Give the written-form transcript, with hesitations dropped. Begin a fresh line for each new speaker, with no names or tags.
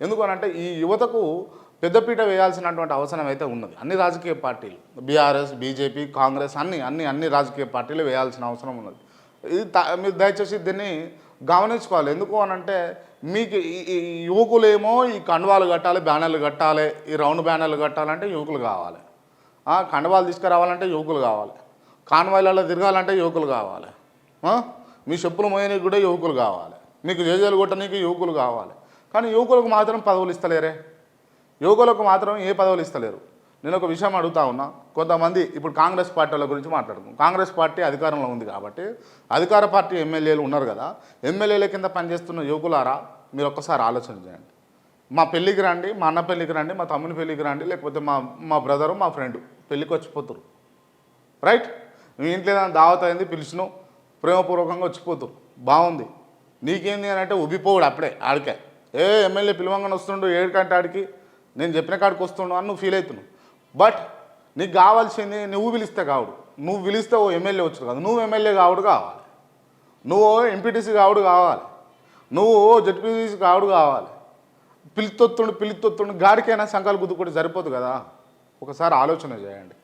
ఎందుకనంటే ఈ యువతకు పెద్దపీట వేయాల్సినటువంటి అవసరం అయితే ఉన్నది. అన్ని రాజకీయ పార్టీలు బీఆర్ఎస్, బీజేపీ, కాంగ్రెస్ అన్ని రాజకీయ పార్టీలు వేయాల్సిన అవసరం ఉన్నది. ఇది మీరు దయచేసి దీన్ని గమనించుకోవాలి. ఎందుకు అనంటే మీకు ఈ యువకులేమో ఈ కండువాలు కట్టాలి, బ్యానర్లు కట్టాలి, ఈ రౌండ్ బ్యానర్లు కట్టాలంటే యువకులు కావాలి, కండువాలు తీసుకురావాలంటే యువకులు కావాలి, కాన్వాయిలలో తిరగాలంటే యువకులు కావాలి, మీ చెప్పులు మోయడానికి కూడా యువకులు కావాలి, మీకు జేజేలు కొట్టడానికి యువకులు కావాలి. కానీ యువకులకు మాత్రం పదవులు ఇస్తలేరే, యువకులకు మాత్రం ఏ పదవులు ఇస్తలేరు. నేను ఒక విషయం అడుగుతా ఉన్నా. కొంతమంది ఇప్పుడు కాంగ్రెస్ పార్టీ వాళ్ళ గురించి మాట్లాడుతున్నాం. కాంగ్రెస్ పార్టీ అధికారంలో ఉంది కాబట్టి అధికార పార్టీ ఎమ్మెల్యేలు ఉన్నారు కదా, ఎమ్మెల్యేల కింద పనిచేస్తున్న యువకులారా మీరు ఒక్కసారి ఆలోచన చేయండి. మా పెళ్ళికి రండి, మా అన్న పెళ్ళికి రండి, మా తమ్ముని పెళ్ళికి రండి, లేకపోతే మా బ్రదరు, మా ఫ్రెండ్ పెళ్ళికి వచ్చిపోతారు, రైట్? మీ ఇంట్లో ఏదైనా దావత్ అయింది, పిలిచిను, ప్రేమపూర్వకంగా వచ్చిపోతారు, బాగుంది. నీకేంది అని అంటే ఉబ్బిపోవుడు అప్పుడే ఆడికే, ఎమ్మెల్యే పిలవంగానే వస్తుండు, ఏడుకంటే ఆడికి నేను చెప్పిన కాడికి వస్తుండు అని నువ్వు ఫీల్ అవుతున్నావు. బట్ నీకు కావాల్సింది నువ్వు పిలిస్తే కావుడు, నువ్వు పిలిస్తే ఓ ఎమ్మెల్యే వచ్చు కాదు, నువ్వు ఎమ్మెల్యే కావుడు కావాలి, నువ్వు ఎంపీటీసీ కావుడు కావాలి, నువ్వు జడ్పీటీసీ కావుడు కావాలి. పిలితొత్తుండు గాడికైనా సంఘాలు గుద్దుకుంటే సరిపోదు కదా. ఒకసారి ఆలోచన చేయండి.